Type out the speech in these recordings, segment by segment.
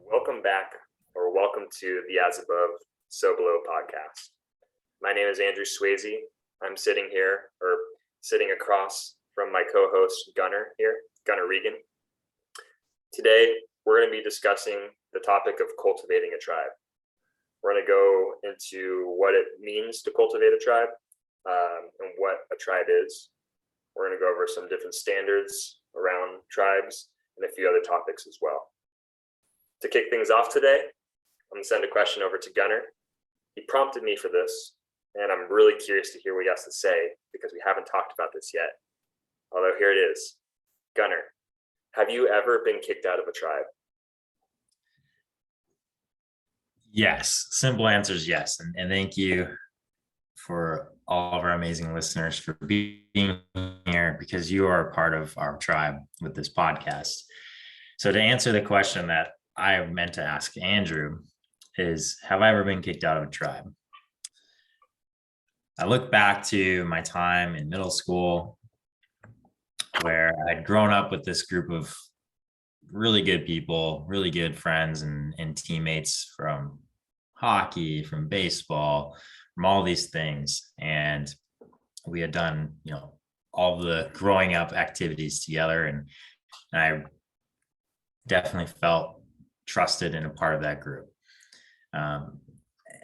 Welcome back, or welcome to the As Above, So Below podcast. My name is Andrew Swasey. I'm sitting across from my co-host Gunnar Regan. Today, we're going to be discussing the topic of cultivating a tribe. We're going to go into what it means to cultivate a tribe and what a tribe is. We're going to go over some different standards around tribes and a few other topics as well. To kick things off today, I'm going to send a question over to Gunnar. He prompted me for this, and I'm really curious to hear what he has to say because we haven't talked about this yet. Although here it is. Gunnar, have you ever been kicked out of a tribe? Yes. Simple answer is yes. And thank you for all of our amazing listeners for being here because you are a part of our tribe with this podcast. So to answer the question that I meant to ask Andrew is, have I ever been kicked out of a tribe? I look back to my time in middle school where I'd grown up with this group of really good people, really good friends and teammates from hockey, from baseball, from all these things. And we had done, all the growing up activities together. And I definitely felt trusted and a part of that group.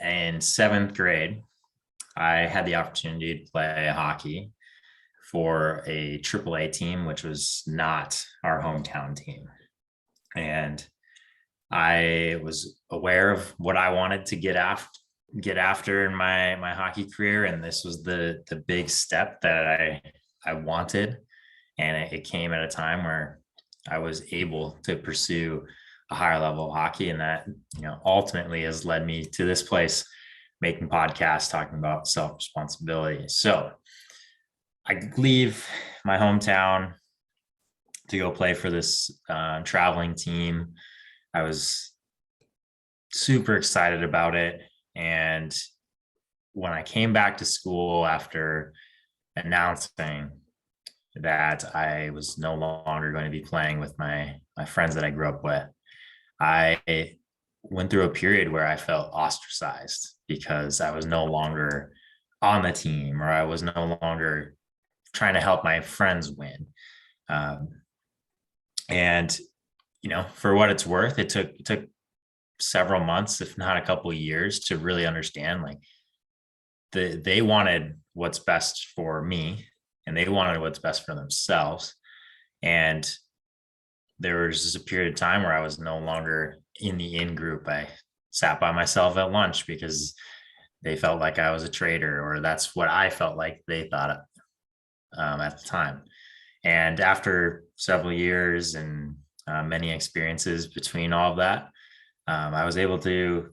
In seventh grade, I had the opportunity to play hockey for a AAA team, which was not our hometown team. And I was aware of what I wanted to get after in my hockey career. And this was the big step that I wanted. And it came at a time where I was able to pursue a higher level of hockey. And that, ultimately has led me to this place, making podcasts, talking about self-responsibility. So I leave my hometown to go play for this traveling team. I was super excited about it. And when I came back to school after announcing that I was no longer going to be playing with my friends that I grew up with, I went through a period where I felt ostracized because I was no longer on the team, or I was no longer trying to help my friends win. And for what it's worth, it took several months, if not a couple of years, to really understand they wanted what's best for me, and they wanted what's best for themselves. And there was just a period of time where I was no longer in the in group. I sat by myself at lunch because they felt like I was a traitor, or that's what I felt like they thought at the time. And after several years and many experiences between all of that, I was able to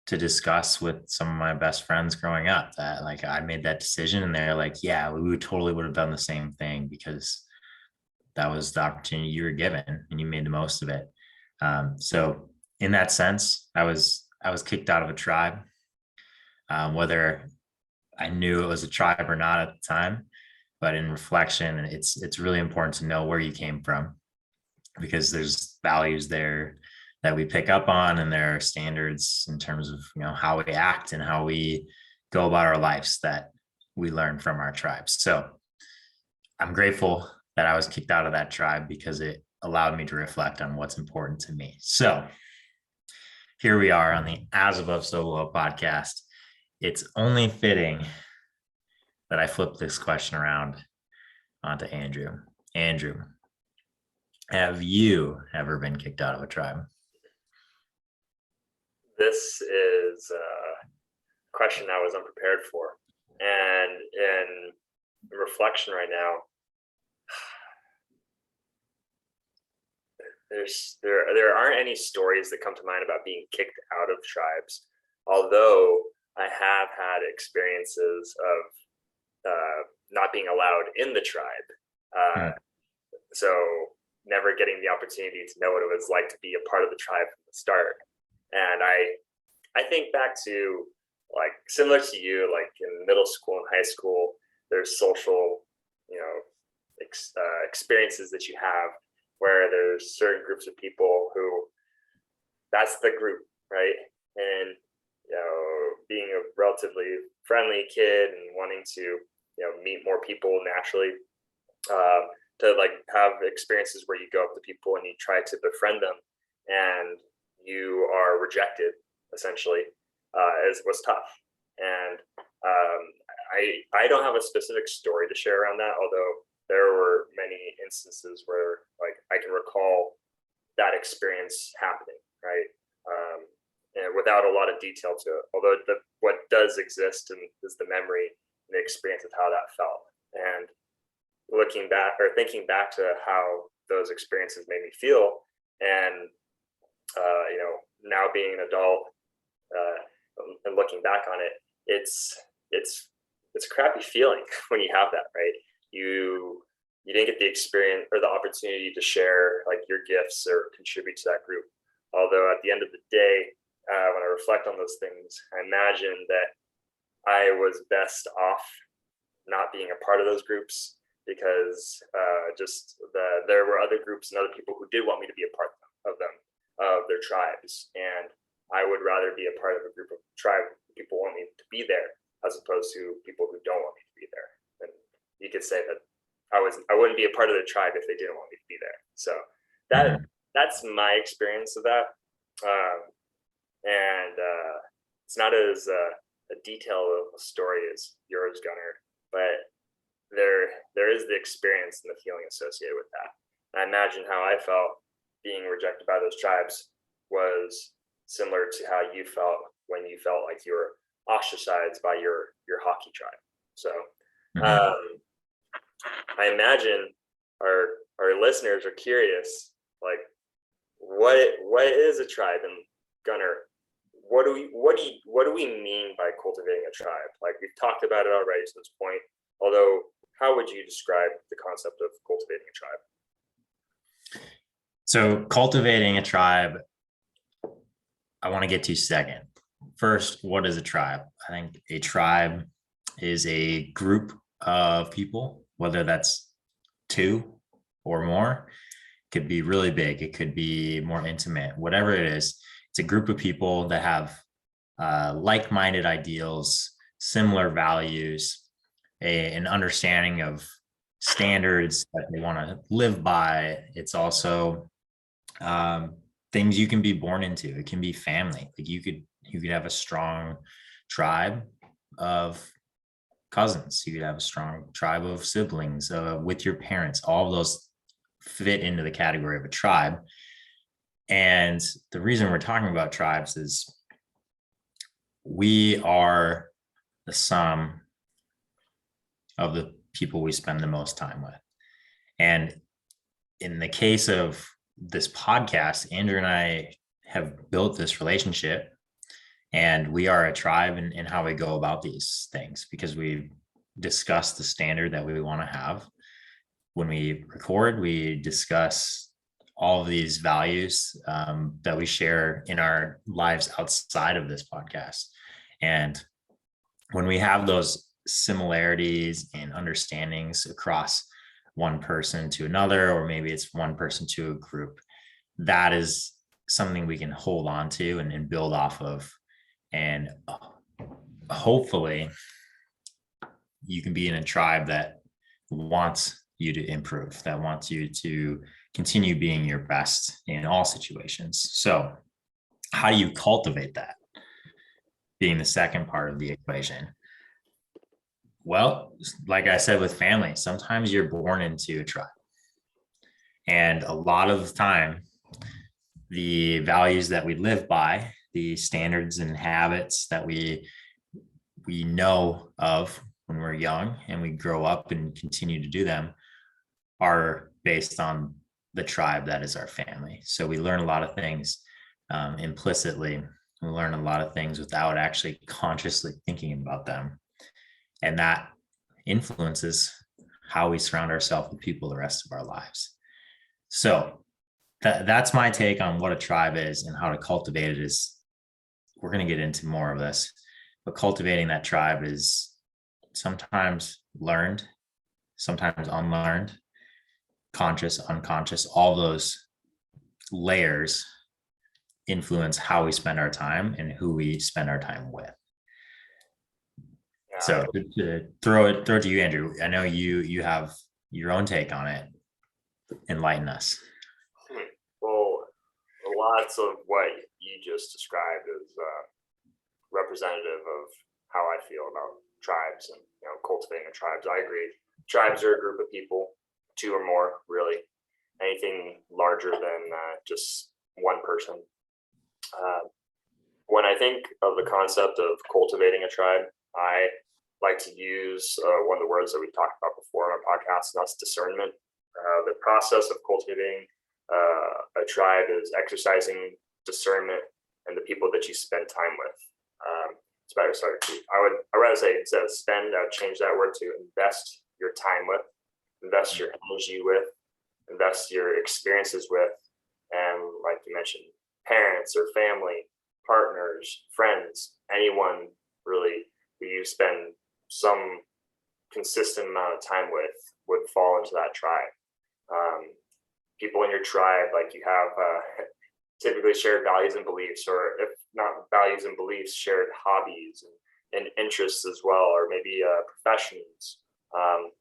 discuss with some of my best friends growing up that I made that decision, and they're like, yeah, we would have done the same thing because that was the opportunity you were given and you made the most of it. So in that sense, I was kicked out of a tribe, whether I knew it was a tribe or not at the time. But in reflection, it's really important to know where you came from, because there's values there that we pick up on, and there are standards in terms of how we act and how we go about our lives that we learn from our tribes. So I'm grateful that I was kicked out of that tribe because it allowed me to reflect on what's important to me. So here we are on the As Above, So Below podcast. It's only fitting that I flip this question around onto Andrew. Andrew, have you ever been kicked out of a tribe? This is a question I was unprepared for. And in reflection right now, there aren't any stories that come to mind about being kicked out of tribes, although I have had experiences of not being allowed in the tribe. So never getting the opportunity to know what it was like to be a part of the tribe from the start. And I think back to similar to you, in middle school and high school, there's social, experiences that you have where there's certain groups of people who that's the group, right? And being a relatively friendly kid and wanting to meet more people naturally, to like have experiences where you go up to people and you try to befriend them and you are rejected essentially, was tough. And I don't have a specific story to share around that, although there were many instances where like I can recall that experience happening, right? And without a lot of detail to it, although what does exist and is the memory and the experience of how that felt. And looking back or thinking back to how those experiences made me feel, and now being an adult, and looking back on it, it's a crappy feeling when you have that, right? You didn't get the experience or the opportunity to share like your gifts or contribute to that group. Although at the end of the day, when I reflect on those things, I imagine that I was best off not being a part of those groups, because there were other groups and other people who did want me to be a part of them, of their tribes, and I would rather be a part of a group of tribe people want me to be there, as opposed to people who don't want me to be there. And you could say that I wouldn't be a part of the tribe if they didn't want me to be there. So that's my experience of that, and it's not as a detailed of a story as yours, Gunnar, but there is the experience and the feeling associated with that. And I imagine how I felt being rejected by those tribes was similar to how you felt when you felt like you were ostracized by your hockey tribe. So I imagine our listeners are curious, like what is a tribe? And Gunnar, what do we mean by cultivating a tribe? Like we've talked about it already to this point, although how would you describe the concept of cultivating a tribe? So cultivating a tribe, I want to get to second. First, what is a tribe? I think a tribe is a group of people, whether that's 2 or more. It could be really big. It could be more intimate, whatever it is. It's a group of people that have like-minded ideals, similar values, an understanding of standards that they want to live by. It's also things you can be born into. It can be family. Like you could have a strong tribe of cousins. You could have a strong tribe of siblings with your parents. All of those fit into the category of a tribe. And the reason we're talking about tribes is we are the sum of the people we spend the most time with. And in the case of this podcast, Andrew and I have built this relationship, and we are a tribe in how we go about these things, because we discuss the standard that we want to have. When we record, we discuss all of these values that we share in our lives outside of this podcast. And when we have those similarities and understandings across one person to another, or maybe it's one person to a group, that is something we can hold on to and build off of. And hopefully you can be in a tribe that wants you to improve, that wants you to continue being your best in all situations. So how do you cultivate that? Being the second part of the equation. Well, like I said, with family, sometimes you're born into a tribe. And a lot of the time, the values that we live by, the standards and habits that we know of when we're young and we grow up and continue to do them, are based on the tribe that is our family. So we learn a lot of things implicitly. We learn a lot of things without actually consciously thinking about them. And that influences how we surround ourselves with people the rest of our lives. So that's my take on what a tribe is and how to cultivate it. Is we're going to get into more of this, but cultivating that tribe is sometimes learned, sometimes unlearned, conscious, unconscious, all those layers influence how we spend our time and who we spend our time with. Yeah. So to throw it to you, Andrew. I know you have your own take on it. Enlighten us. Well, lots of what you just described is representative of how I feel about tribes and cultivating tribes. I agree. Tribes are a group of people, two or more, really. Anything larger than just one person. When I think of the concept of cultivating a tribe, I like to use one of the words that we talked about before on our podcast, and that's discernment. The process of cultivating a tribe is exercising discernment and the people that you spend time with. It's better. Sorry, I'd rather say instead of spend, I would change that word to invest your time with, invest your energy with, invest your experiences with, and like you mentioned, parents or family, partners, friends, anyone really who you spend some consistent amount of time with would fall into that tribe. People in your tribe, like you have typically shared values and beliefs, or if not values and beliefs, shared hobbies and interests as well, or maybe professions,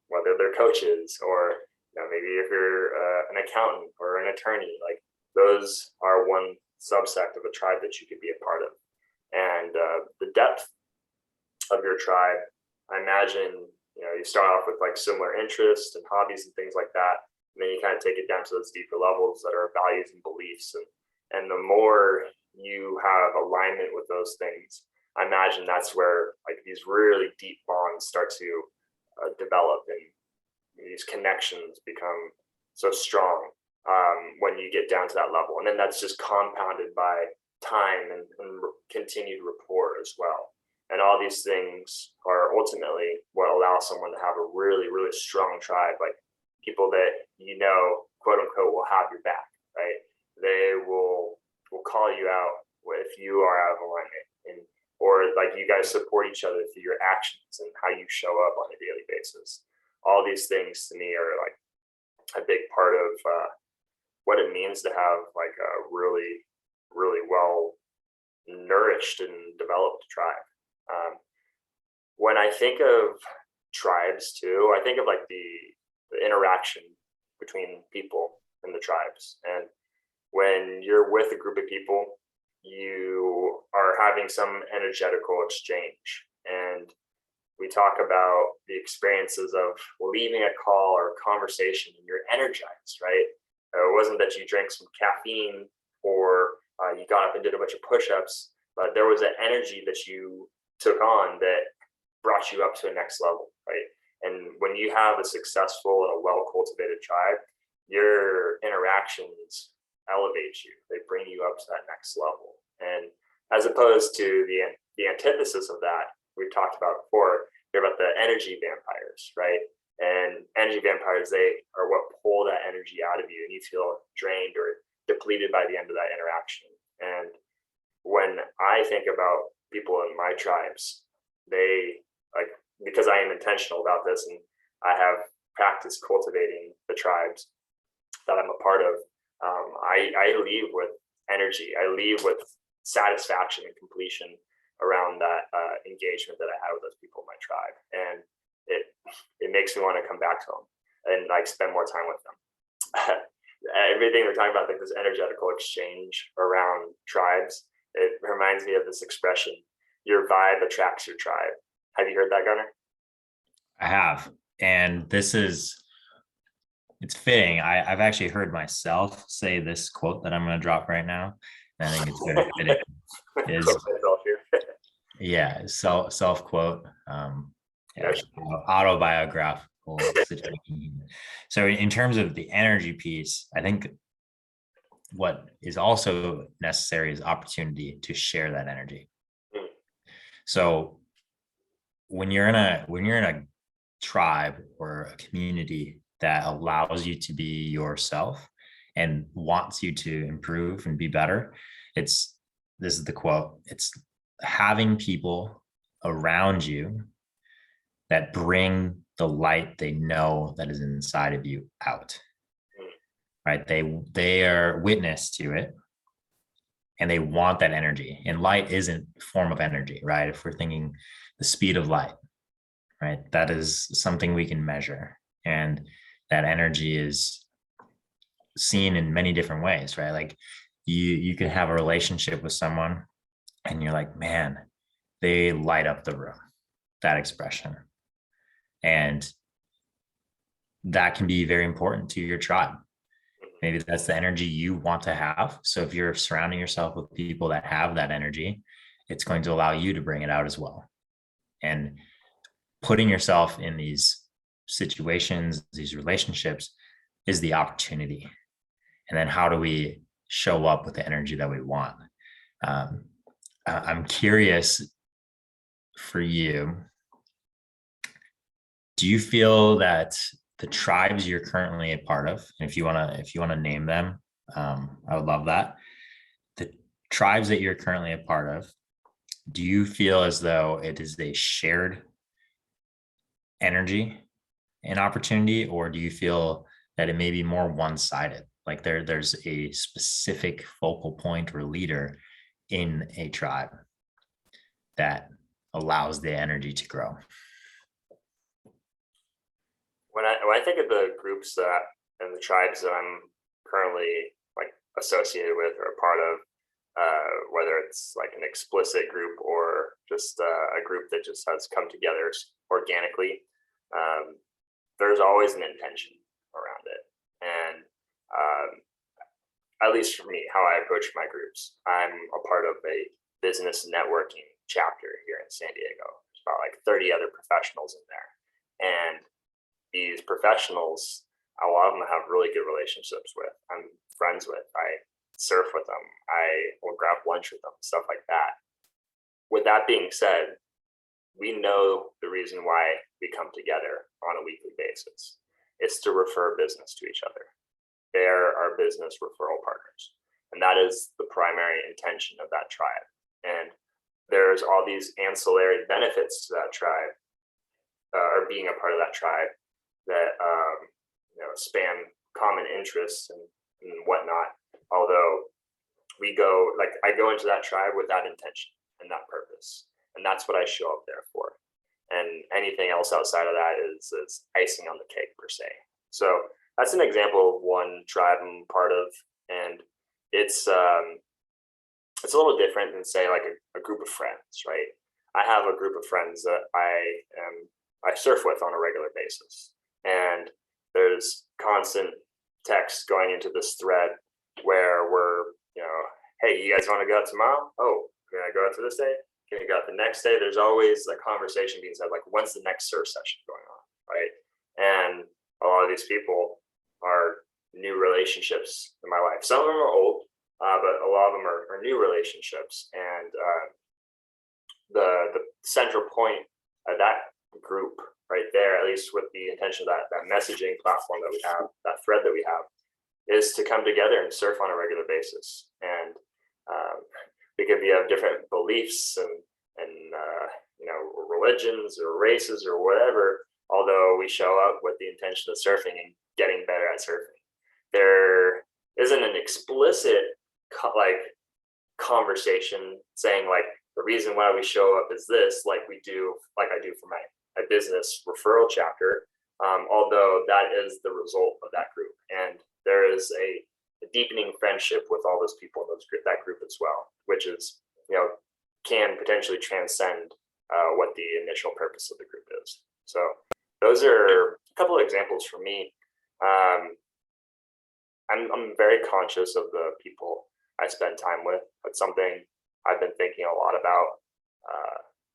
whether they're coaches or maybe if you're an accountant or an attorney, like those are one subsect of a tribe that you could be a part of. And the depth of your tribe, I imagine, you start off with like similar interests and hobbies and things like that. And then you kind of take it down to those deeper levels that are values and beliefs. And the more you have alignment with those things, I imagine that's where like these really deep bonds start to develop, and these connections become so strong when you get down to that level. And then that's just compounded by time and continued rapport as well. And all these things are ultimately what allows someone to have a really, really strong tribe, like people that, quote unquote, will have your back, right? They will call you out if you are out of alignment, or like you guys support each other through your actions and how you show up on a daily basis. All these things to me are like a big part of what it means to have like a really, really well nourished and developed tribe. When I think of tribes too, I think of like the interaction between people in the tribes. And when you're with a group of people, you are having some energetical exchange. And we talk about the experiences of leaving a call or a conversation and you're energized, right? It wasn't that you drank some caffeine or you got up and did a bunch of push-ups, but there was an energy that you took on that brought you up to a next level, right? And when you have a successful and a well-cultivated tribe, your interactions elevate you. They bring you up to that next level. And as opposed to the antithesis of that, we've talked about before, they're about the energy vampires, right? And energy vampires, they are what pull that energy out of you, and you feel drained or depleted by the end of that interaction. And when I think about people in my tribes, they like, because I am intentional about this and I have practiced cultivating the tribes that I'm a part of, I leave with energy. I leave with satisfaction and completion around that engagement that I had with those people in my tribe. And it makes me want to come back to them and like spend more time with them. Everything we're talking about, like this energetical exchange around tribes, it reminds me of this expression, your vibe attracts your tribe. Have you heard that, Gunnar? I have. And it's fitting. I've actually heard myself say this quote that I'm going to drop right now. And I think it's very fitting. Self quote. Autobiographical situation. So in terms of the energy piece, I think what is also necessary is opportunity to share that energy. So when you're in a tribe or a community that allows you to be yourself and wants you to improve and be better, this is the quote, it's having people around you that bring the light they know that is inside of you out, right? They are witness to it, and they want that energy. And light isn't a form of energy, right? If we're thinking the speed of light, right, that is something we can measure. And that energy is seen in many different ways, right? Like you can have a relationship with someone and you're like, man, they light up the room, that expression. And that can be very important to your tribe. Maybe that's the energy you want to have. So if you're surrounding yourself with people that have that energy, it's going to allow you to bring it out as well. And putting yourself in these situations, these relationships is the opportunity. And then how do we show up with the energy that we want? I'm curious for you. Do you feel that the tribes you're currently a part of, and if you want to name them, I would love that. The tribes that you're currently a part of, do you feel as though it is a shared energy and opportunity, or do you feel that it may be more one-sided? Like there's a specific focal point or leader in a tribe that allows the energy to grow? When I think of the groups that and the tribes that I'm currently like associated with or a part of, whether it's like an explicit group or just a group that just has come together organically, there's always an intention around it. And at least for me, how I approach my groups, I'm a part of a business networking chapter here in San Diego. There's about like 30 other professionals in there. And these professionals, a lot of them have really good relationships with. I'm friends with. I surf with them. I will grab lunch with them, stuff like that. With that being said, we know the reason why we come together on a weekly basis. It's to refer business to each other. They're our business referral partners. And that is the primary intention of that tribe. And there's all these ancillary benefits to that tribe, or being a part of that tribe, that span common interests and whatnot. Although I go into that tribe with that intention and that purpose, and that's what I show up there for. And anything else outside of that is icing on the cake per se. So that's an example of one tribe I'm part of, and it's a little different than say like a group of friends, right? I have a group of friends that I surf with on a regular basis, and there's constant text going into this thread where we're, hey, you guys want to go out tomorrow? Oh, can I go out to this day? Can you go out the next day? There's always a conversation being said, like, when's the next surf session going on, right? And a lot of these people are new relationships in my life. Some of them are old, but a lot of them are new relationships. And the central point of that group right there, at least with the intention of that messaging platform that we have, that thread that we have, is to come together and surf on a regular basis. And because we have different beliefs and religions or races or whatever, although we show up with the intention of surfing and getting better at surfing, there isn't an explicit conversation saying like the reason why we show up is this, like I do for my business referral chapter, although that is the result of that group. And there is a deepening friendship with all those people in that group as well, which is, can potentially transcend what the initial purpose of the group is. So those are a couple of examples for me. I'm very conscious of the people I spend time with. That's something I've been thinking a lot about,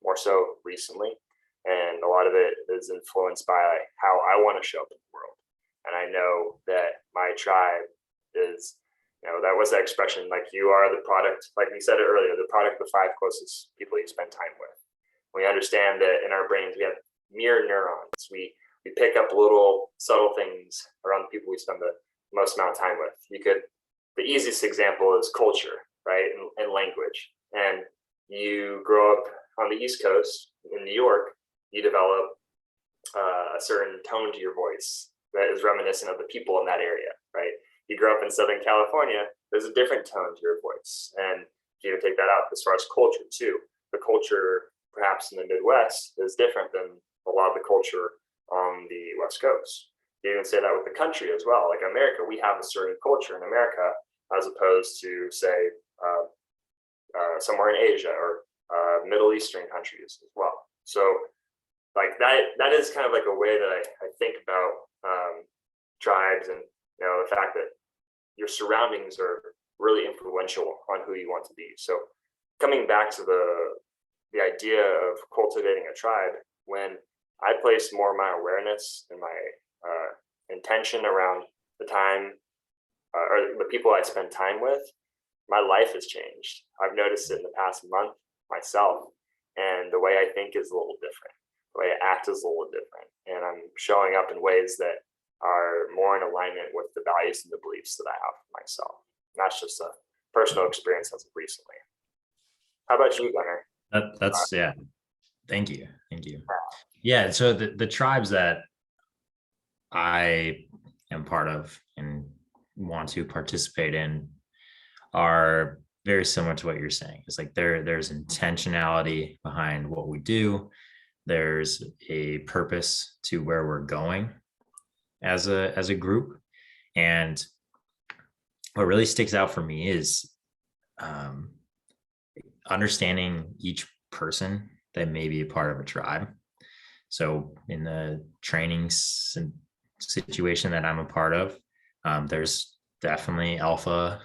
more so recently. And a lot of it is influenced by how I want to show up in the world. And I know that my tribe is, that was the expression, like you are the product, like we said it earlier, the product of the 5 closest people you spend time with. We understand that in our brains, we have mirror neurons. We pick up little subtle things around the people we spend the most amount of time with. The easiest example is culture, right? And language. And you grow up on the East Coast in New York, you develop a certain tone to your voice that is reminiscent of the people in that area, right? You grow up in Southern California, there's a different tone to your voice. And if you even take that out as far as culture too, the culture perhaps in the Midwest is different than a lot of the culture on the West Coast. You even say that with the country as well. Like America, we have a certain culture in America as opposed to, say, somewhere in Asia or Middle Eastern countries as well. So like that is kind of like a way that I think about tribes, and the fact that your surroundings are really influential on who you want to be. So coming back to the idea of cultivating a tribe, when I placed more of my awareness and my intention around the time or the people I spend time with, my life has changed. I've noticed it in the past month myself, and the way I think is a little different. The way I act is a little different, and I'm showing up in ways that are more in alignment with the values and the beliefs that I have for myself. And that's just a personal experience as of recently. How about you, Gunnar? That's yeah. Thank you. Yeah. So the tribes that I am part of and want to participate in are very similar to what you're saying. It's like there's intentionality behind what we do. There's a purpose to where we're going as a group. And what really sticks out for me is understanding each person that may be a part of a tribe. So in the training situation that I'm a part of, there's definitely alpha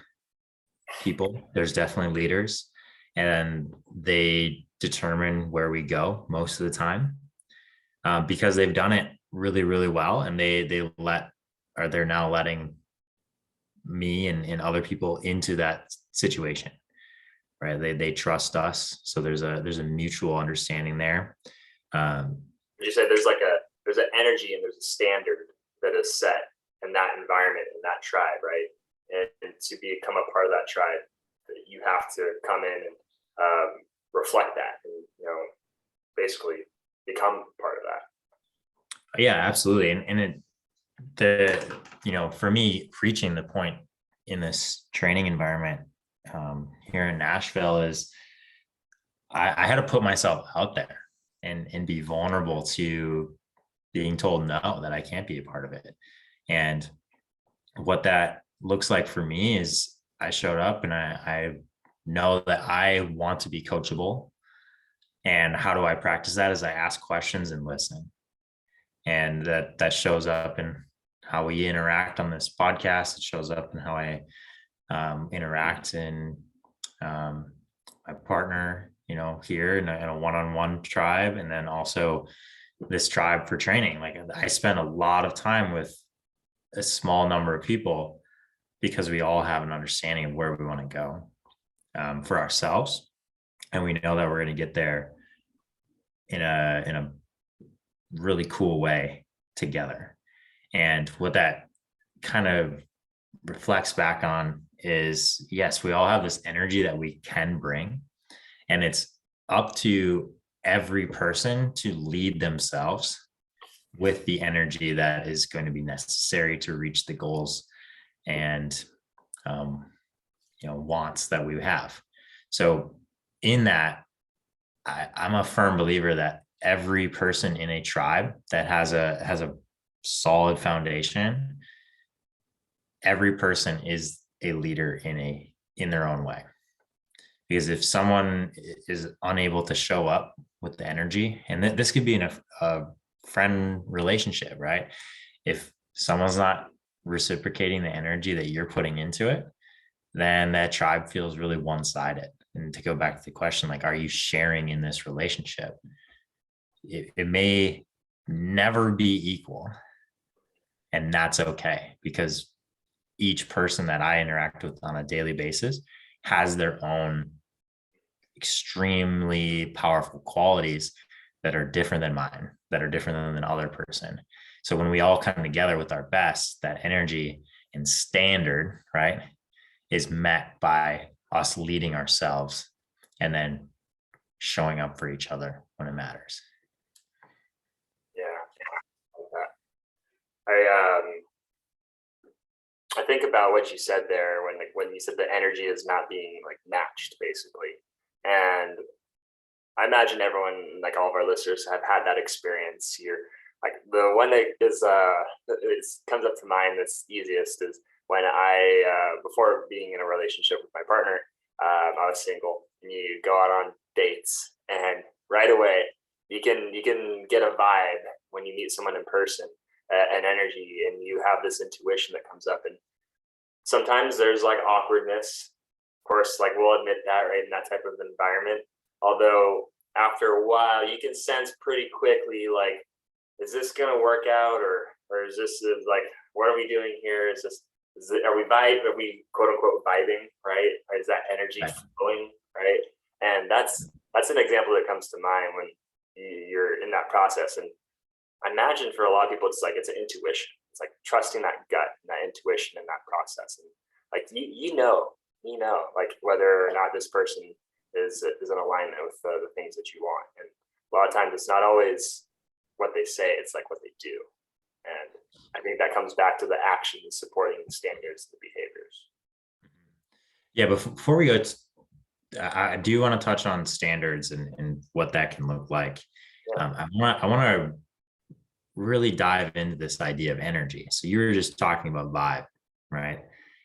people, there's definitely leaders, and they determine where we go most of the time because they've done it really, really well, and they're now letting me and other people into that situation, right? They trust us, so there's a mutual understanding there. You said there's an energy and there's a standard that is set in that environment, in that tribe, right? And to become a part of that tribe, you have to come in and reflect that, and basically become part of that. Yeah, absolutely. And for me, reaching the point in this training environment here in Nashville is I had to put myself out there and be vulnerable to being told no, that I can't be a part of it. And what that looks like for me is I showed up and I know that I want to be coachable. And how do I practice that? Is I ask questions and listen. And that shows up in how we interact on this podcast. It shows up in how I interact in my partner, here in a one-on-one tribe, and then also this tribe for training. Like I spend a lot of time with a small number of people because we all have an understanding of where we want to go for ourselves, and we know that we're going to get there in a really cool way together. And what that kind of reflects back on is, yes, we all have this energy that we can bring, and it's up to every person to lead themselves with the energy that is going to be necessary to reach the goals and wants that we have. So in that, I'm a firm believer that every person in a tribe that has a solid foundation, every person is a leader in their own way. Because if someone is unable to show up with the energy, and this could be in a friend relationship, right? If someone's not reciprocating the energy that you're putting into it, then that tribe feels really one-sided. And to go back to the question, like, are you sharing in this relationship? It may never be equal, and that's okay, because each person that I interact with on a daily basis has their own extremely powerful qualities that are different than mine, that are different than another person. So when we all come together with our best, that energy and standard, right, is met by us leading ourselves and then showing up for each other when it matters. Yeah. I think about what you said there when you said the energy is not being like matched, basically. And I imagine everyone, like all of our listeners, have had that experience. Here, like the one that comes up to mind that's easiest is when before being in a relationship with my partner, I was single, and you go out on dates, and right away you can get a vibe when you meet someone in person, an energy, and you have this intuition that comes up. And sometimes there's like awkwardness, of course, like we'll admit that, right, in that type of environment. Although after a while you can sense pretty quickly, like, is this gonna work out, or is this like, what are we doing here? Are we quote unquote vibing, right? Or is that energy Right. flowing, right? And that's an example that comes to mind when you're in that process. And I imagine for a lot of people, it's an intuition. It's like trusting that gut and that intuition in that process. And like like whether or not this person is in alignment with the things that you want. And a lot of times it's not always what they say, it's like what they do. And I think that comes back to the actions supporting the standards, the behaviors. Yeah, but before we go, I do want to touch on standards and what that can look like. Yeah. I want to really dive into this idea of energy. So you were just talking about vibe, right?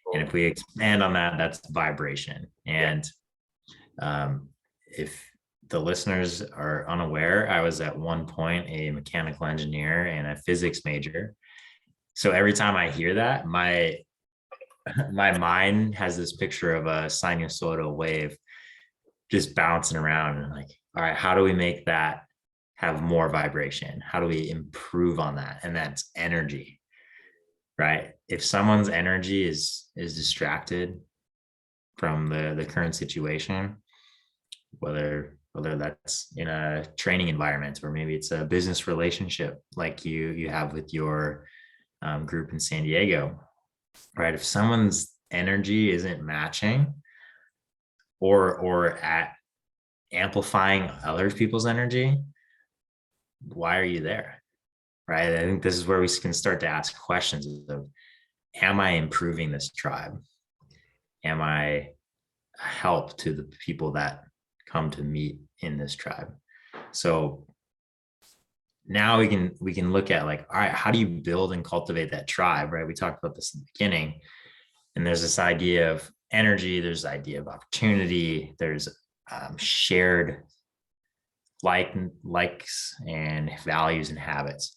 Cool. And if we expand on that, that's vibration. And if the listeners are unaware, I was at one point a mechanical engineer and a physics major. So every time I hear that, my mind has this picture of a sinusoidal wave just bouncing around, and like, all right, how do we make that have more vibration? How do we improve on that? And that's energy, right? If someone's energy is distracted from the current situation, whether that's in a training environment, or maybe it's a business relationship like you have with your group in San Diego, right? If someone's energy isn't matching or at amplifying other people's energy, why are you there? Right? I think this is where we can start to ask questions of, am I improving this tribe? Am I a help to the people that come to meet in this tribe? So now we can look at, like, all right, how do you build and cultivate that tribe, right? We talked about this in the beginning, and there's this idea of energy, there's the idea of opportunity, there's shared likes and values and habits.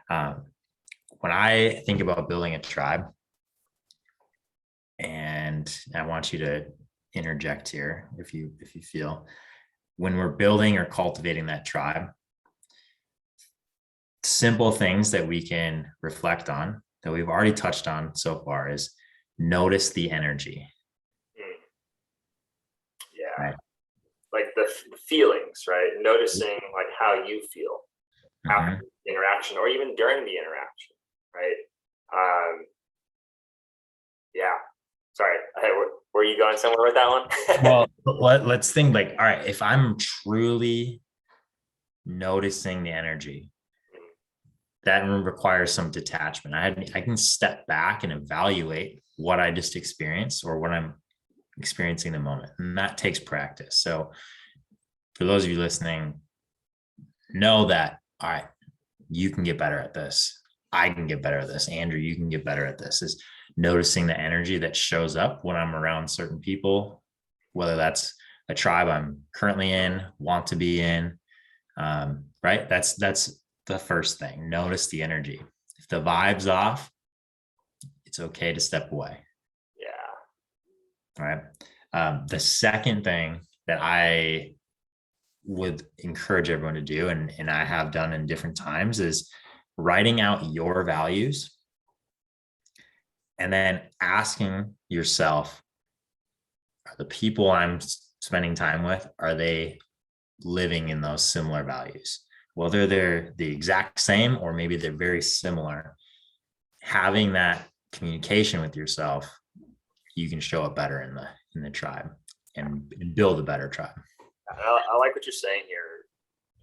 When I think about building a tribe, and I want you to interject here if you feel, when we're building or cultivating that tribe, simple things that we can reflect on that we've already touched on so far is notice the energy. Yeah. Right. Like the feelings, right? Noticing like how you feel after the interaction or even during the interaction, right? Yeah. Sorry. Were you going somewhere with that one? Well, let's think, like, all right, if I'm truly noticing the energy, that requires some detachment. I can step back and evaluate what I just experienced or what I'm experiencing in the moment. And that takes practice. So for those of you listening, know that, all right, you can get better at this. I can get better at this. Andrew, you can get better at this. Is noticing the energy that shows up when I'm around certain people, whether that's a tribe I'm currently in, want to be in, right? That's the first thing. Notice the energy. If the vibe's off, it's okay to step away. Yeah. All right. The second thing that I would encourage everyone to do, and I have done in different times, is writing out your values and then asking yourself, are the people I'm spending time with, are they living in those similar values? Whether they're the exact same or maybe they're very similar, having that communication with yourself, you can show up better in the tribe and build a better tribe. I like what you're saying here,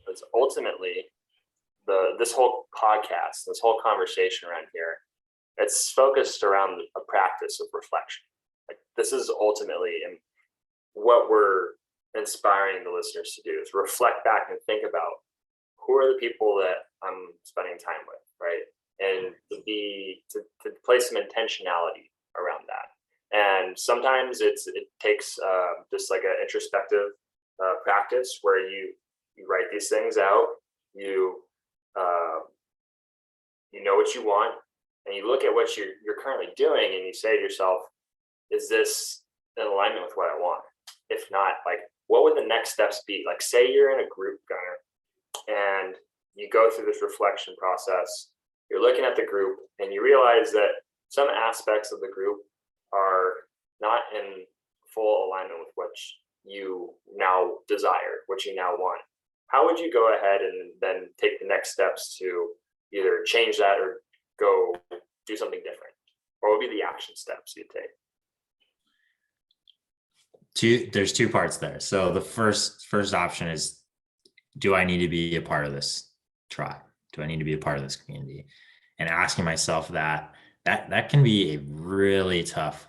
because ultimately this whole podcast, this whole conversation around here it's focused around a practice of reflection. Like this is ultimately what we're inspiring the listeners to do is reflect back and think about who are the people that I'm spending time with, right? And to place some intentionality around that. And sometimes it takes just like an introspective practice where you write these things out, uh, you know what you want, and you look at what you're currently doing, and you say to yourself, is this in alignment with what I want? If not, like, what would the next steps be? Like, say you're in a group, Gunnar, and you go through this reflection process, you're looking at the group, and you realize that some aspects of the group are not in full alignment with what you now desire, what you now want. How would you go ahead and then take the next steps to either change that or go do something different? What would be the action steps you'd take? There's two parts there. So the first option is, do I need to be a part of this tribe? Do I need to be a part of this community? And asking myself that can be a really tough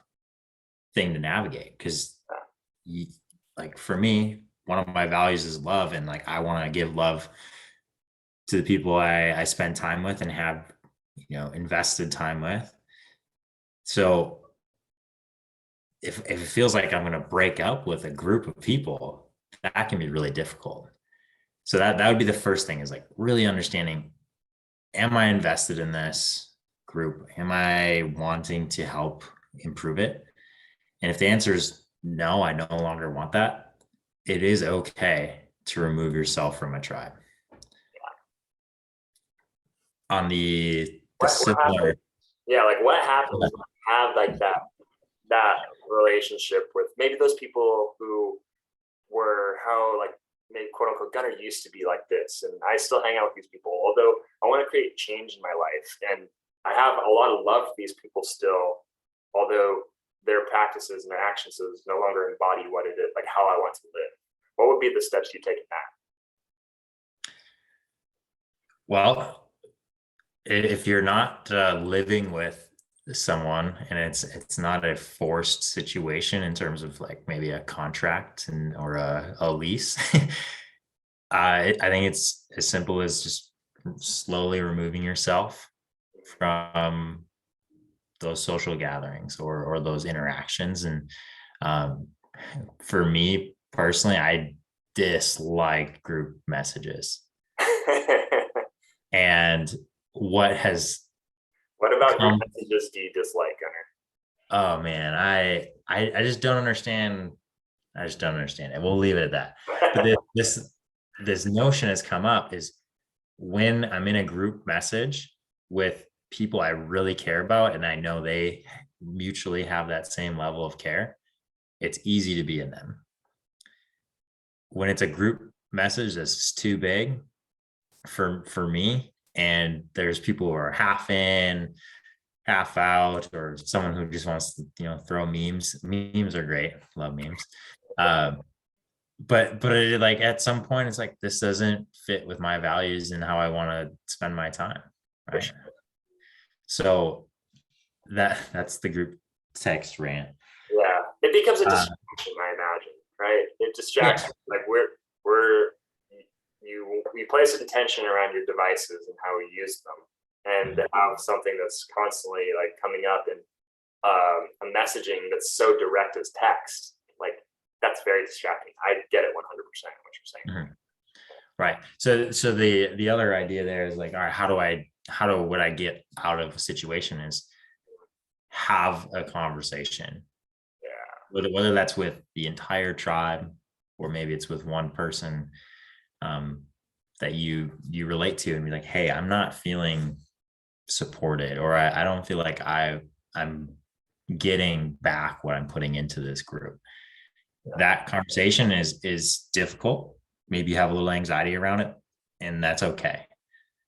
thing to navigate, because like for me, one of my values is love, and like I want to give love to the people I spend time with and have, invested time with. So if it feels like I'm going to break up with a group of people, that can be really difficult. So that would be the first thing, is like really understanding, am I invested in this group? Am I wanting to help improve it? And if the answer is no, I no longer want that, it is okay to remove yourself from a tribe. On the similar, what happens when you have like that relationship with maybe those people who were maybe quote unquote Gunnar used to be like this, and I still hang out with these people, although I want to create change in my life, and I have a lot of love for these people still, although their practices and their actions no longer embody what it is, like how I want to live. What would be the steps you take in that? Well, if you're not living with someone, and it's not a forced situation in terms of like maybe a contract or a lease, I think it's as simple as just slowly removing yourself from those social gatherings or those interactions. And for me personally, I dislike group messages. And what about group messages do you dislike, Gunnar? Oh man, I just don't understand. I just don't understand it. We'll leave it at that. But this notion has come up, is when I'm in a group message with people I really care about, and I know they mutually have that same level of care, it's easy to be in them. When it's a group message that's too big for me, and there's people who are half in, half out, or someone who just wants to, throw memes. Memes are great. Love memes. But it, like at some point, it's like, this doesn't fit with my values and how I want to spend my time. Right. Sure. So that's the group text rant. Yeah. It becomes a distraction, I imagine, right? It distracts, like we place intention around your devices and how we use them, and to have something that's constantly like coming up and a messaging that's so direct as text, like that's very distracting. I get it 100% what you're saying. Mm-hmm. Right. So the other idea there is like, all right, what I get out of a situation is have a conversation. Yeah. Whether that's with the entire tribe, or maybe it's with one person that you relate to, and be like, hey, I'm not feeling supported, or I don't feel like I'm getting back what I'm putting into this group. Yeah. That conversation is difficult. Maybe you have a little anxiety around it, and that's okay.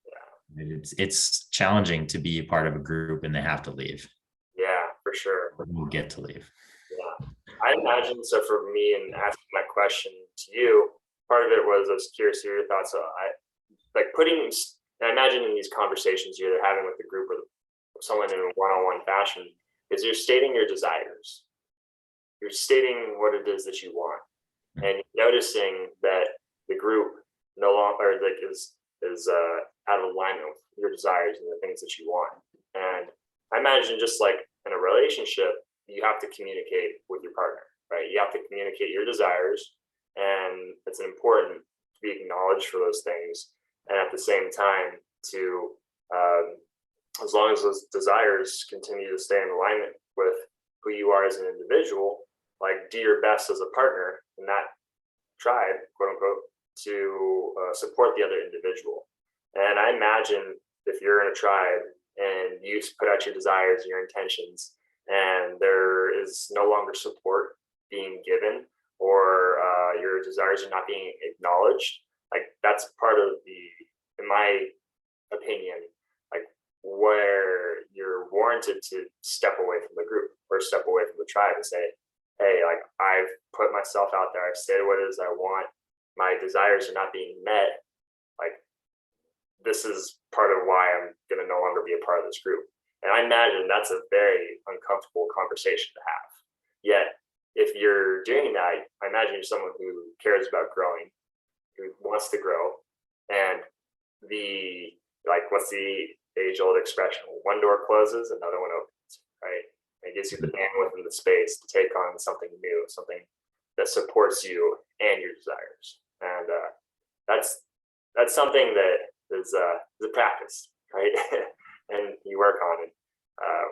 Yeah. It's challenging to be a part of a group and they have to leave. Yeah, for sure. We'll get to leave. Yeah. I imagine, so for me, and asking my question to you, part of it was I was curious to hear your thoughts. I imagine in these conversations you're either having with the group or the someone in a one-on-one fashion is you're stating your desires. You're stating what it is that you want, and noticing that the group no longer like is out of alignment with your desires and the things that you want. And I imagine just like in a relationship, you have to communicate with your partner, right? You have to communicate your desires, and it's important to be acknowledged for those things, and at the same time to as long as those desires continue to stay in alignment with who you are as an individual, like do your best as a partner in that tribe, quote unquote, to support the other individual. And I imagine if you're in a tribe and you put out your desires, your intentions, and there is no longer support being given, or your desires are not being acknowledged, like that's part of in my opinion, like where you're warranted to step away from the group or step away from the tribe and say, hey, like I've put myself out there, I've stated what it is I want, my desires are not being met, like this is part of why I'm going to no longer be a part of this group. And I imagine that's a very uncomfortable conversation to have. Yet, if you're doing that, I imagine you're someone who cares about growing, who wants to grow, and what's the age-old expression? One door closes, another one opens, right? It gives you the bandwidth and the space to take on something new, something that supports you and your desires. And that's something that is a practice, right? And you work on it.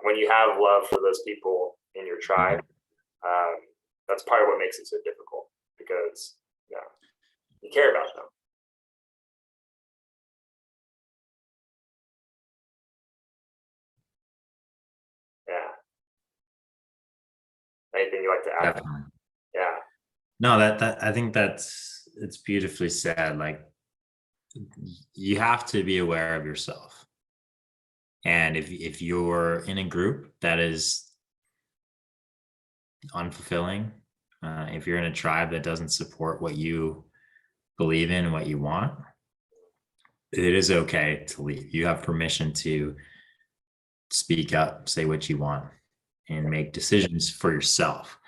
When you have love for those people in your tribe, that's part of what makes it so difficult, because you care about them. Yeah. Anything you like to add? Definitely. Yeah. No, that I think it's beautifully said. Like you have to be aware of yourself. And if you're in a group that is unfulfilling, if you're in a tribe that doesn't support what you believe in and what you want, it is okay to leave. You have permission to speak up, say what you want, and make decisions for yourself,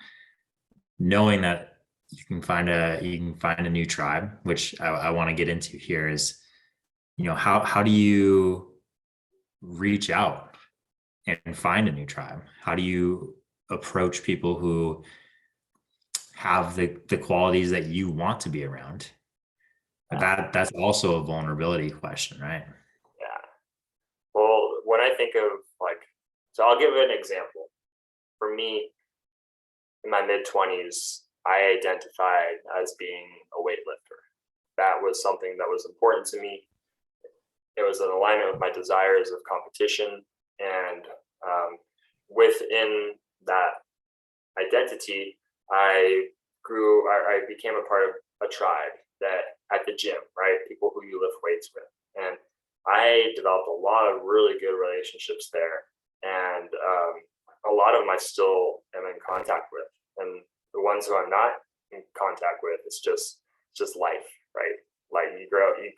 knowing that you can find a new tribe, which I want to get into here. Is, how do you reach out and find a new tribe? How do you approach people who have the qualities that you want to be around? That's also a vulnerability question, right? Yeah. Well, when I think of so I'll give an example. For me, in my mid-20s, I identified as being a weightlifter. That was something that was important to me. It was in alignment with my desires of competition, and within that identity, I became a part of a tribe that at the gym, right? People who you lift weights with. And I developed a lot of really good relationships there. And a lot of them I still am in contact with. And the ones who I'm not in contact with, it's just life, right? Like you grow in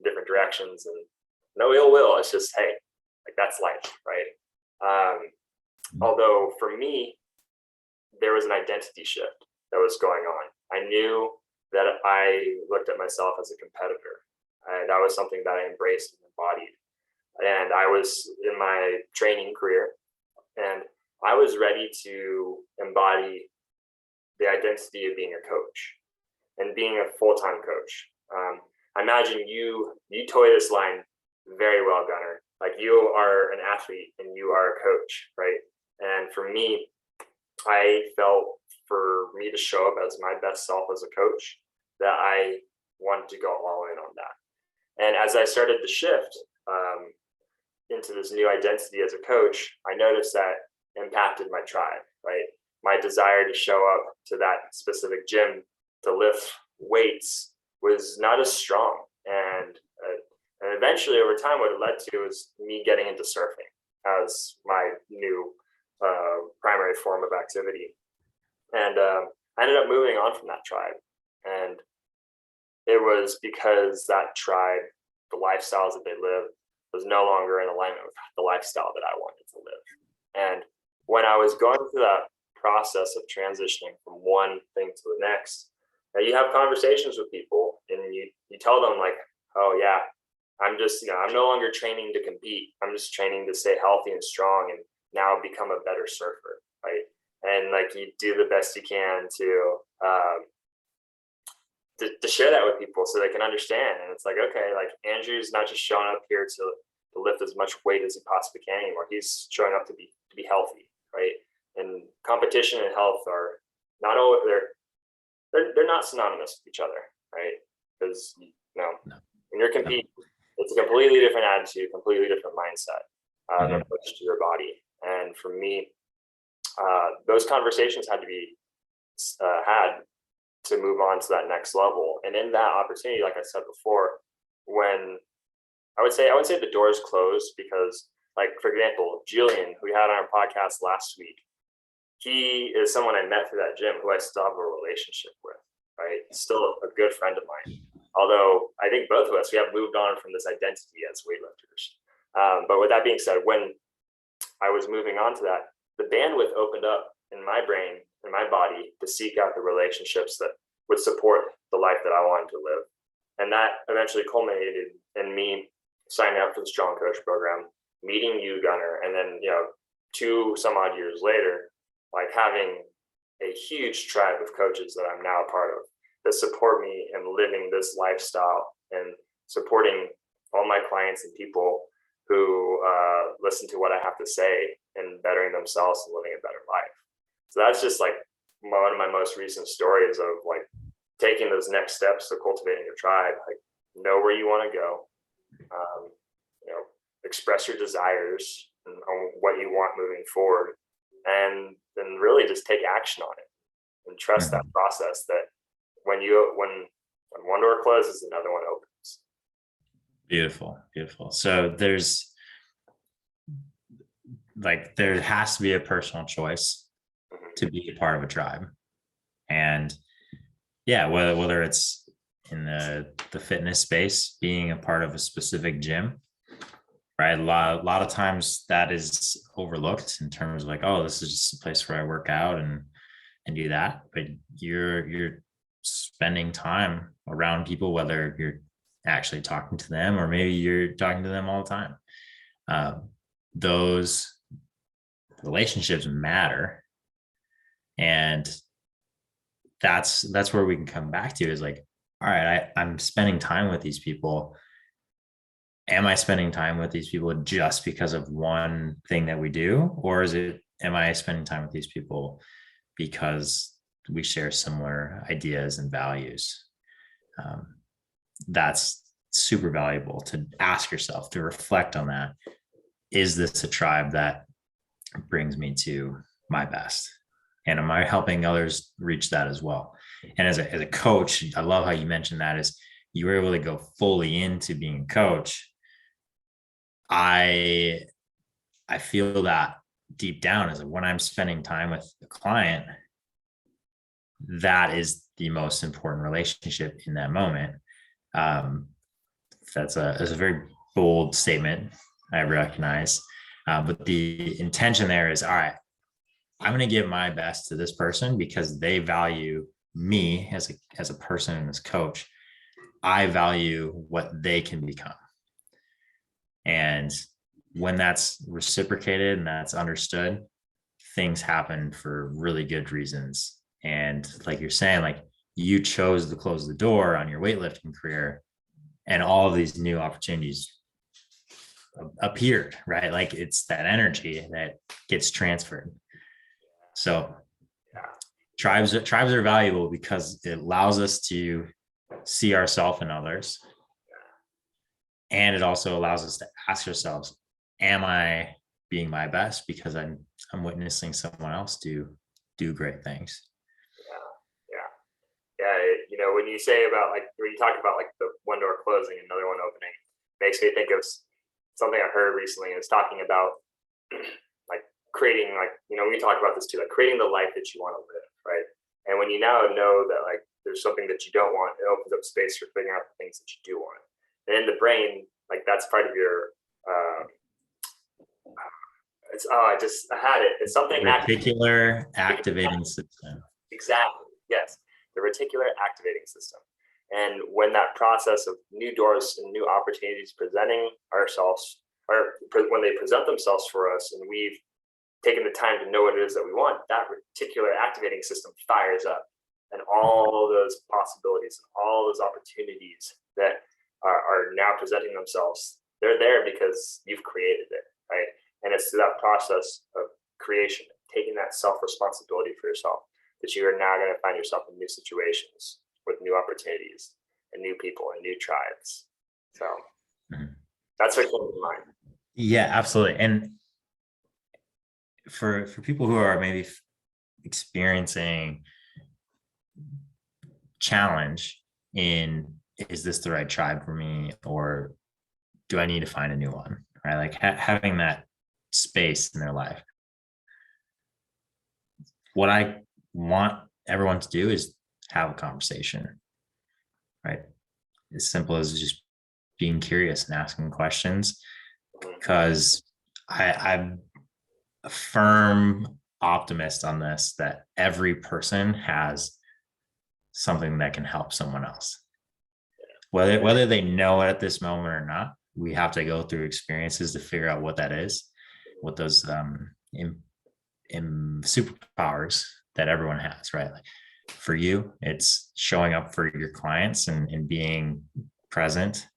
different directions, and no ill will. It's just, hey, like that's life, right? Although for me, there was an identity shift that was going on. I knew that I looked at myself as a competitor, and that was something that I embraced and embodied. And I was in my training career, and I was ready to embody the identity of being a coach and being a full-time coach. I imagine you toy this line very well, Gunnar. Like you are an athlete and you are a coach, right? And for me, I felt for me to show up as my best self as a coach, that I wanted to go all in on that. And as I started to shift into this new identity as a coach, I noticed that impacted my tribe, right? My desire to show up to that specific gym to lift weights was not as strong. And eventually over time, what it led to was me getting into surfing as my new primary form of activity. And I ended up moving on from that tribe. And it was because that tribe, the lifestyles that they live, was no longer in alignment with the lifestyle that I wanted to live. And when I was going through that process of transitioning from one thing to the next, you have conversations with people and you tell them like, oh yeah, I'm just, I'm no longer training to compete. I'm just training to stay healthy and strong and now become a better surfer, right? And like you do the best you can to share that with people so they can understand. And it's like, okay, like Andrew's not just showing up here to lift as much weight as he possibly can anymore. He's showing up to be healthy, right? And competition and health are not always they're not synonymous with each other, right? Because no. When you're competing, it's a completely different attitude, completely different mindset, approach to your body. And for me, those conversations had to be had to move on to that next level. And in that opportunity, like I said before, when I would say the doors closed because, like, for example, Julian, who we had on our podcast last week, he is someone I met through that gym who I still have a relationship with, right? Still a good friend of mine. Although I think both of us, we have moved on from this identity as weightlifters. But with that being said, when I was moving on to that, the bandwidth opened up in my brain, in my body, to seek out the relationships that would support the life that I wanted to live. And that eventually culminated in me signing up for the Strong Coach program, meeting you, Gunnar, and then, 2 some odd years later, like having a huge tribe of coaches that I'm now a part of that support me in living this lifestyle and supporting all my clients and people who listen to what I have to say and bettering themselves and living a better life. So that's just like one of my most recent stories of like taking those next steps to cultivating your tribe. Like, know where you want to go, express your desires and on what you want moving forward, and then really just take action on it and trust that process that when one door closes, another one opens. Beautiful. So there has to be a personal choice to be a part of a tribe. And yeah, whether it's in the fitness space, being a part of a specific gym, right? A lot of times that is overlooked in terms of like, oh, this is just a place where I work out and do that. But you're spending time around people, whether you're actually talking to them or maybe you're talking to them all the time. Those relationships matter. And that's where we can come back to is like, all right, I'm spending time with these people. Am I spending time with these people just because of one thing that we do? Or am I spending time with these people because we share similar ideas and values? That's super valuable to ask yourself, to reflect on that. Is this a tribe that brings me to my best? And am I helping others reach that as well? And as a coach, I love how you mentioned that is you were able to go fully into being a coach. I feel that deep down is that when I'm spending time with the client, that is the most important relationship in that moment. That's a very bold statement, I recognize. But the intention there is, all right, I'm going to give my best to this person because they value me as a person and as coach. I value what they can become. And when that's reciprocated and that's understood, things happen for really good reasons. And like you're saying, like you chose to close the door on your weightlifting career and all of these new opportunities appeared, right? Like it's that energy that gets transferred. So tribes are valuable because it allows us to see ourselves in others. And it also allows us to ask ourselves, am I being my best because I'm witnessing someone else do great things? Yeah. When you say about when you talk about like the one door closing, another one opening, makes me think of something I heard recently. It's talking about like creating, we talk about this too, like creating the life that you want to live, right? And when you now know that like there's something that you don't want, it opens up space for figuring out the things that you do want. And in the brain, like that's part of your uh, I had it. It's something Reticular activating system. Exactly. Yes, the reticular activating system. And when that process of new doors and new opportunities presenting ourselves, or when they present themselves for us, and we've taken the time to know what it is that we want, that reticular activating system fires up, and all those possibilities and all those opportunities that are now presenting themselves, they're there because you've created it, right? And it's through that process of creation, taking that self-responsibility for yourself, that you are now going to find yourself in new situations with new opportunities and new people and new tribes. So that's what comes to mind. Yeah, absolutely. And for people who are maybe experiencing challenge in, is this the right tribe for me, or do I need to find a new one, right? Like having that space in their life. What I want everyone to do is have a conversation, right? As simple as just being curious and asking questions, because I'm a firm optimist on this, that every person has something that can help someone else. Whether they know it at this moment or not, we have to go through experiences to figure out what that is, what those in superpowers that everyone has, right? Like for you, it's showing up for your clients and being present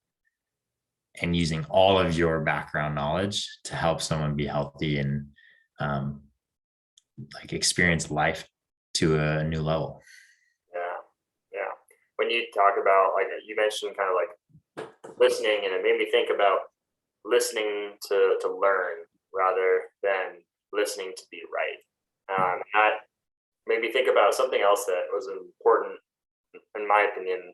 and using all of your background knowledge to help someone be healthy and like experience life to a new level. Yeah. When you talk about, like you mentioned, kind of like listening, and it made me think about listening to learn rather than listening to be right. That made me think about something else that was important, in my opinion,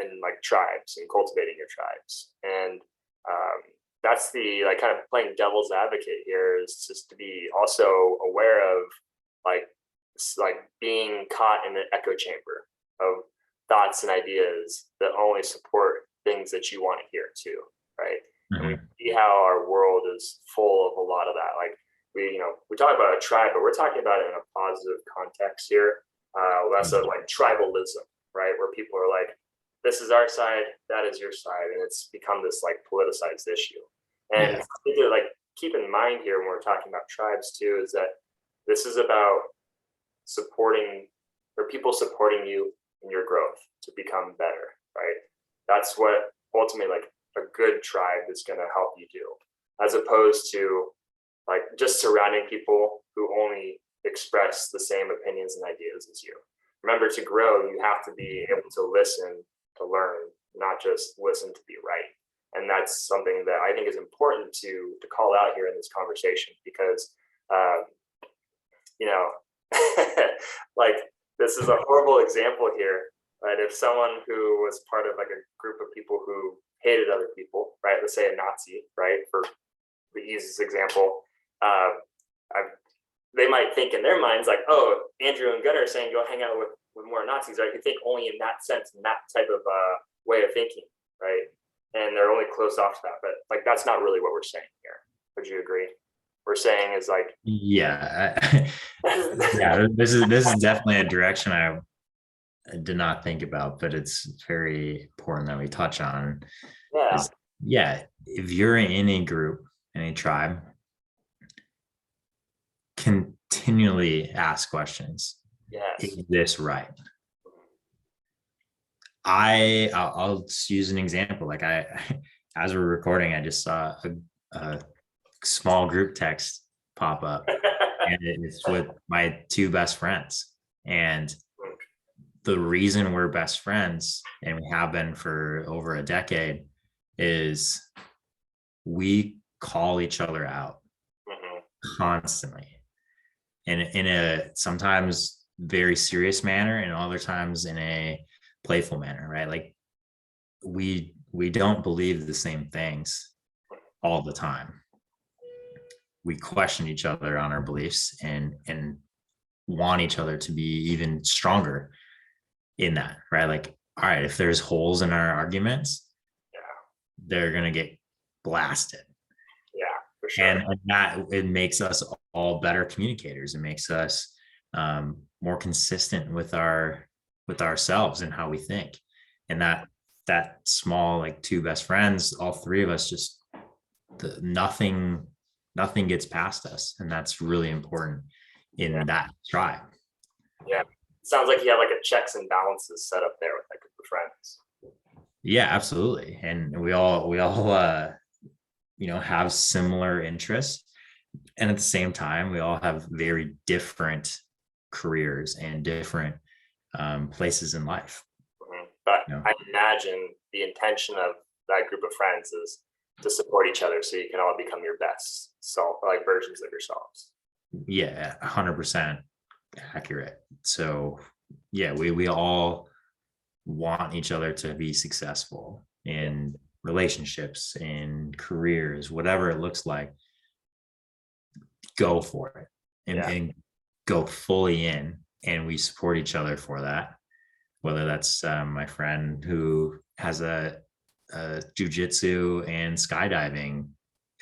in like tribes and cultivating your tribes. And that's the, like, kind of playing devil's advocate here, is just to be also aware of like being caught in an echo chamber of thoughts and ideas that only support things that you want to hear too, right? And we see how our world is full of a lot of that. Like we talk about a tribe, but we're talking about it in a positive context here. Less of like tribalism, right? Where people are like, this is our side, that is your side. And it's become this like politicized issue. And something to like keep in mind here when we're talking about tribes too, is that this is about supporting, or people supporting you in your growth to become better, right? That's what ultimately like a good tribe is going to help you do, as opposed to like just surrounding people who only express the same opinions and ideas as you. Remember, to grow, you have to be able to listen, to learn, not just listen to be right. And that's something that I think is important to call out here in this conversation, because, like this is a horrible example here. Right? If someone who was part of like a group of people who hated other people, right? Let's say a Nazi, right? For the easiest example, they might think in their minds like, oh, Andrew and Gunnar are saying go hang out with more Nazis, right? You think only in that sense, in that type of way of thinking, right? And they're only closed off to that. But like, that's not really what we're saying here. Would you agree? We're saying is like, yeah, This is definitely a direction I did not think about, but it's very important that we touch on. If you're in any group, any tribe, continually ask questions. Is this right? I'll use an example. Like as we're recording, I just saw a small group text pop up, and it's with my two best friends. And the reason we're best friends, and we have been for over a decade, is we call each other out constantly, and in a sometimes very serious manner, and other times in a playful manner, right? Like we don't believe the same things all the time. We question each other on our beliefs and want each other to be even stronger in that, right? Like, all right, if there's holes in our arguments, they're going to get blasted. Yeah, for sure. And that it makes us all better communicators. It makes us more consistent with ourselves and how we think. And that small, like two best friends, all three of us, just nothing gets past us, and that's really important in that tribe. Yeah, sounds like you have like a checks and balances set up there with that group of friends. Yeah, absolutely. And we all have similar interests, and at the same time we all have very different careers and different places in life. But I imagine the intention of that group of friends is to support each other so you can all become your best self, like versions of yourselves. Yeah, 100% accurate. So yeah, we all want each other to be successful in relationships, in careers, whatever it looks like. Go for it and go fully in, and we support each other for that. Whether that's my friend who has a jujitsu and skydiving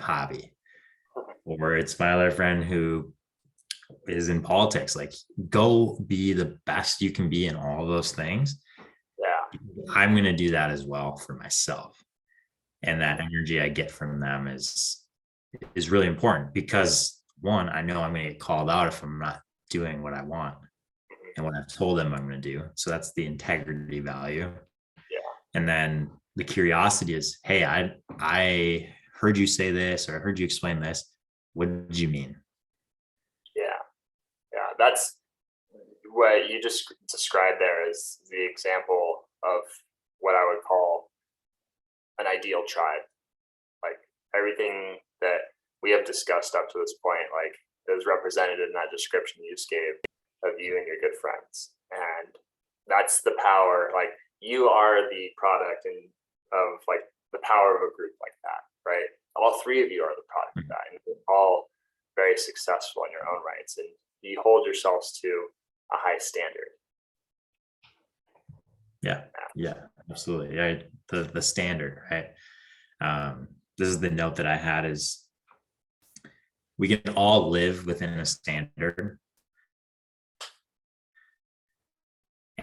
hobby, or it's my other friend who is in politics. Like, go be the best you can be in all those things. Yeah, I'm going to do that as well for myself, and that energy I get from them is really important, because one, I know I'm going to get called out if I'm not doing what I want and what I've told them I'm going to do. So that's the integrity value. Yeah. And then the curiosity is, hey, I heard you say this, or I heard you explain this. What did you mean? Yeah. Yeah. That's what you just described there is the example of what I would call an ideal tribe. Like everything that we have discussed up to this point, like is represented in that description you just gave of you and your good friends. And that's the power. Like you are the product of like the power of a group like that, right? All three of you are the product of that, and you're all very successful in your own rights, and you hold yourselves to a high standard. Yeah, absolutely. Yeah, the standard, right? This is the note that I had, is we can all live within a standard,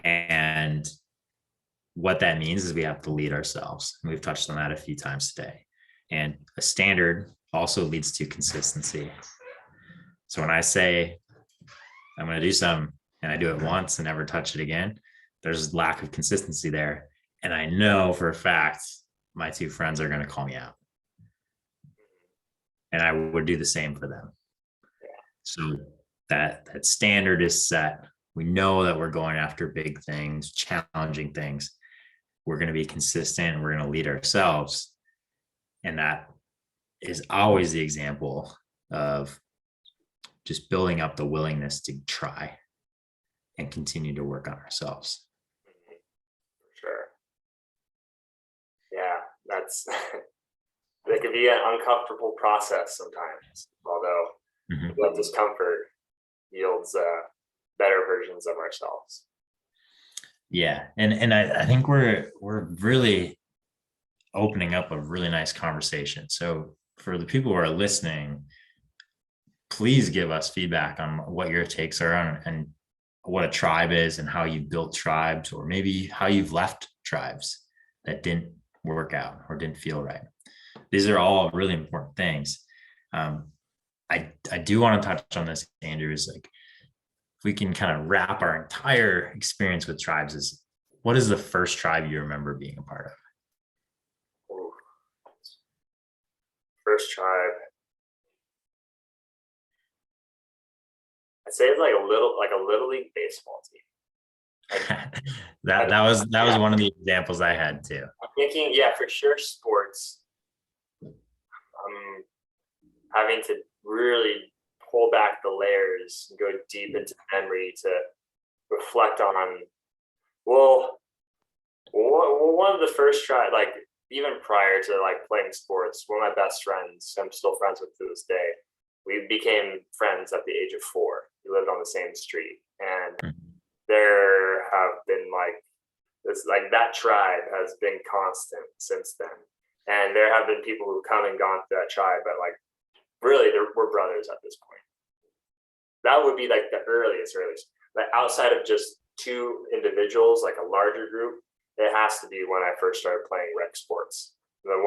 and what that means is we have to lead ourselves. And we've touched on that a few times today. And a standard also leads to consistency. So when I say I'm going to do something and I do it once and never touch it again, there's lack of consistency there. And I know for a fact my two friends are going to call me out. And I would do the same for them. So that standard is set. We know that we're going after big things, challenging things. We're going to be consistent. We're going to lead ourselves. And that is always the example of just building up the willingness to try and continue to work on ourselves. Sure. Yeah, that's it can be an uncomfortable process sometimes, although that discomfort yields better versions of ourselves. Yeah, and I think we're really opening up a really nice conversation. So for the people who are listening, please give us feedback on what your takes are on and what a tribe is, and how you built tribes, or maybe how you've left tribes that didn't work out or didn't feel right. These are all really important things. I do want to touch on this, Andrew, is like, if we can kind of wrap our entire experience with tribes, is what is the first tribe you remember being a part of? Ooh. First tribe. I'd say it's like a little league baseball team. that was one of the examples I had too. I'm thinking, yeah, for sure, sports. Having to really pull back the layers and go deep into memory to reflect on. Well, one of the first try, like even prior to like playing sports, one of my best friends, I'm still friends with to this day. We became friends at the age of 4. We lived on the same street, and there have been like this, like that tribe has been constant since then. And there have been people who've come and gone through that tribe, but like really we're brothers at this point. That would be like the earliest. Like outside of just two individuals, like a larger group, it has to be when I first started playing rec sports. The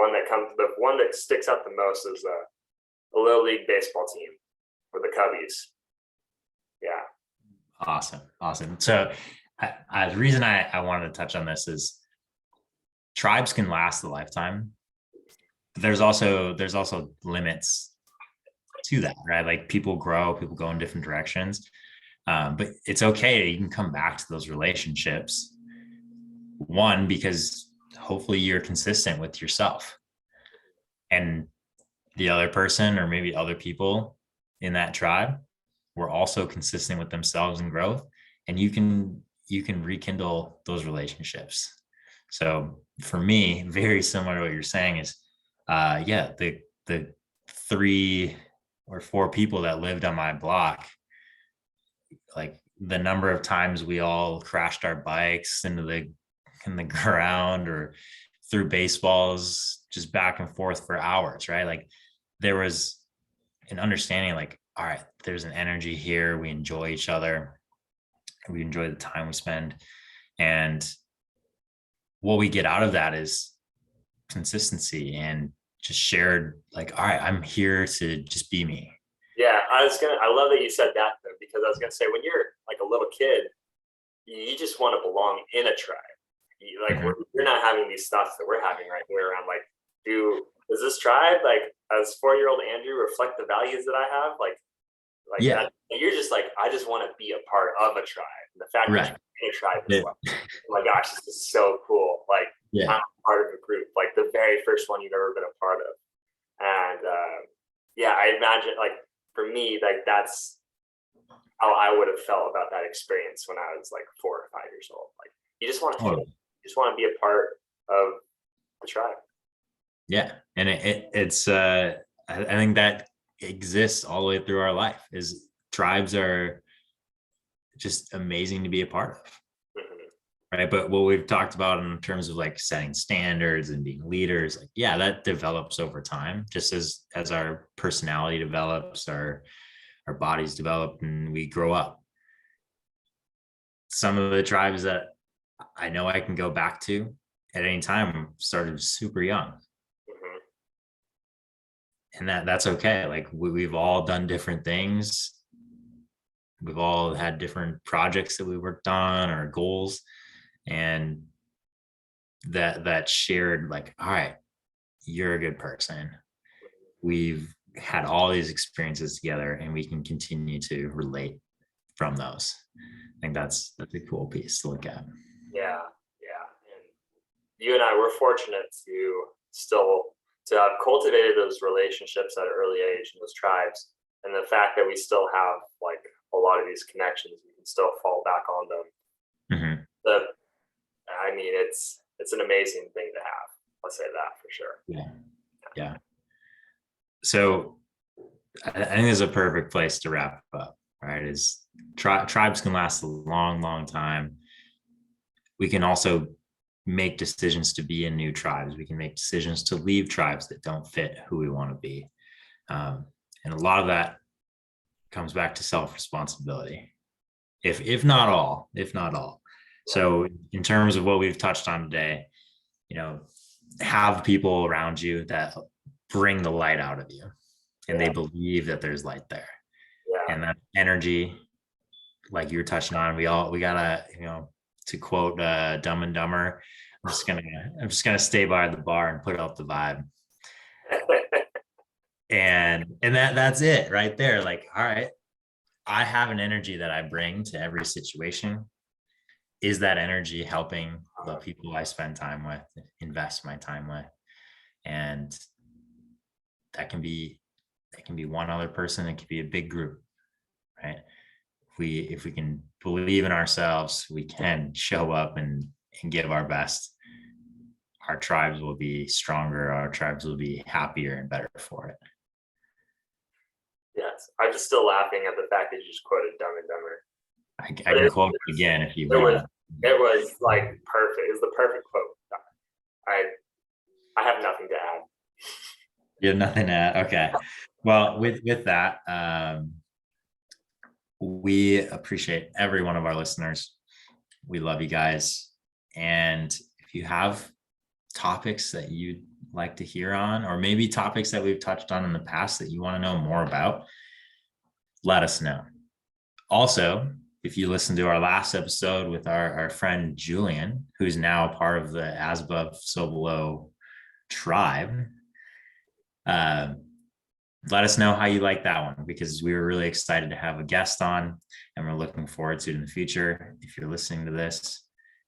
one that sticks out the most is a little league baseball team for the Cubbies. Yeah. Awesome. So the reason I wanted to touch on this is tribes can last a lifetime. But there's also limits to that, right? Like people grow, people go in different directions. But it's okay. You can come back to those relationships. One, because hopefully you're consistent with yourself. And the other person, or maybe other people in that tribe, were also consistent with themselves and growth. And you can rekindle those relationships. So for me, very similar to what you're saying is, the 3 or 4 people that lived on my block, like the number of times we all crashed our bikes in the ground or threw baseballs just back and forth for hours, right? Like there was an understanding, like, all right, there's an energy here. We enjoy each other. We enjoy the time we spend. And what we get out of that is consistency and just shared, like, all right, I'm here to just be me. Yeah, I love that you said that though, because I was gonna say when you're like a little kid, you just want to belong in a tribe. We're not having these thoughts that we're having right here around like, does this tribe, like as 4-year-old Andrew, reflect the values that I have? Like Yeah. that, and you're just like, I just want to be a part of a tribe. And the fact that you're in a tribe is like, oh my gosh, this is so cool. Like I'm part of a group, like the very first one you've ever been a part of. And I imagine like for me, like that's how I would have felt about that experience when I was like 4 or 5 years old. Like you just want to be a part of the tribe. Yeah. And it's I think that exists all the way through our life. Is tribes are just amazing to be a part of. Right. But what we've talked about in terms of like setting standards and being leaders, like, yeah, that develops over time, just as our personality develops, our bodies develop, and we grow up. Some of the tribes that I know I can go back to at any time started super young. And that's okay. Like we've all done different things. We've all had different projects that we worked on or goals. And that shared, like, all right, you're a good person. We've had all these experiences together and we can continue to relate from those. I think that's a cool piece to look at. Yeah. And you and I were fortunate to have cultivated those relationships at an early age in those tribes. And the fact that we still have like a lot of these connections, we can still fall back on them. I mean, it's an amazing thing to have. I'll say that for sure. Yeah. So I think this is a perfect place to wrap up, right? Is tribes can last a long, long time. We can also make decisions to be in new tribes. We can make decisions to leave tribes that don't fit who we want to be. And a lot of that comes back to self-responsibility, if not all. So in terms of what we've touched on today, have people around you that bring the light out of you and they believe that there's light there. And that energy, like you were touching on, we gotta, to quote Dumb and Dumber, I'm just gonna stay by the bar and put up the vibe. and that's it right there. Like, all right, I have an energy that I bring to every situation. Is that energy helping the people I spend time with, invest my time with? And that can be one other person. It could be a big group, right? If we can believe in ourselves, we can show up and give our best. Our tribes will be stronger. Our tribes will be happier and better for it. Yes, I'm just still laughing at the fact that you just quoted Dumb and Dumber. I can quote it again if you want. It was like perfect. It was the perfect quote. I have nothing to add. You have nothing to add. Okay. Well, with that, we appreciate every one of our listeners. We love you guys. And if you have topics that you'd like to hear on, or maybe topics that we've touched on in the past that you want to know more about, let us know. Also, if you listen to our last episode with our friend Julian, who's now part of the As Above, So Below tribe, let us know how you like that one, because we were really excited to have a guest on and we're looking forward to it in the future. If you're listening to this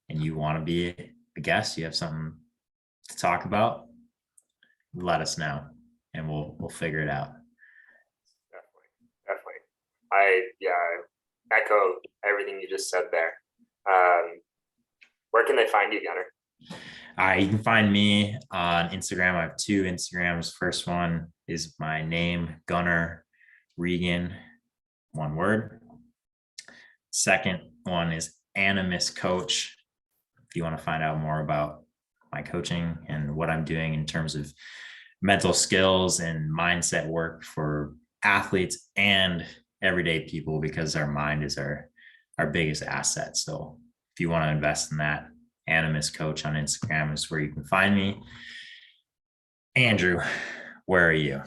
and you want to be a guest, you have something to talk about, let us know and we'll figure it out. Definitely. I echo everything you just said there. Where can they find you, Gunnar? You can find me on Instagram. I have 2 Instagrams. First one is my name, Gunnar Regan, one word. Second one is Animus Coach. If you want to find out more about my coaching and what I'm doing in terms of mental skills and mindset work for athletes and everyday people, because our mind is our biggest asset. So if you want to invest in that, Animus Coach on Instagram is where you can find me. Andrew, where are you?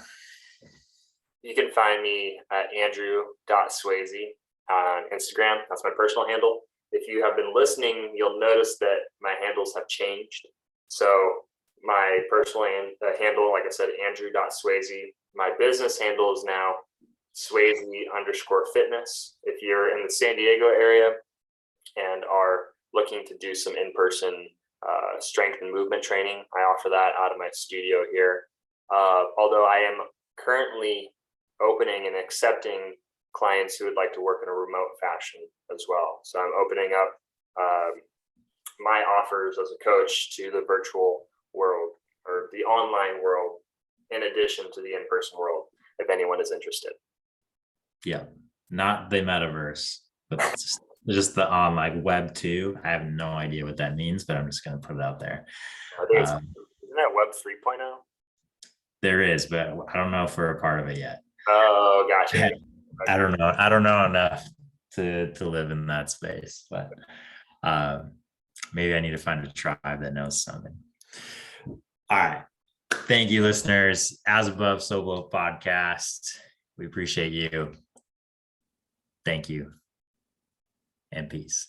You can find me at andrew.swasey on Instagram. That's my personal handle. If you have been listening, you'll notice that my handles have changed. So my personal handle, like I said, andrew.swasey. My business handle is now Swasey_fitness. If you're in the San Diego area and are looking to do some in-person strength and movement training, I offer that out of my studio here. Although I am currently opening and accepting clients who would like to work in a remote fashion as well. So I'm opening up my offers as a coach to the virtual world or the online world, in addition to the in-person world, if anyone is interested. Yeah, not the metaverse, but just the online Web 2. I have no idea what that means, but I'm just going to put it out there. Isn't that Web 3.0? There is, but I don't know if we're a part of it yet. Oh, gotcha. I don't know. I don't know enough to live in that space, but maybe I need to find a tribe that knows something. All right. Thank you, listeners. As Above, So Below podcast. We appreciate you. Thank you. And peace.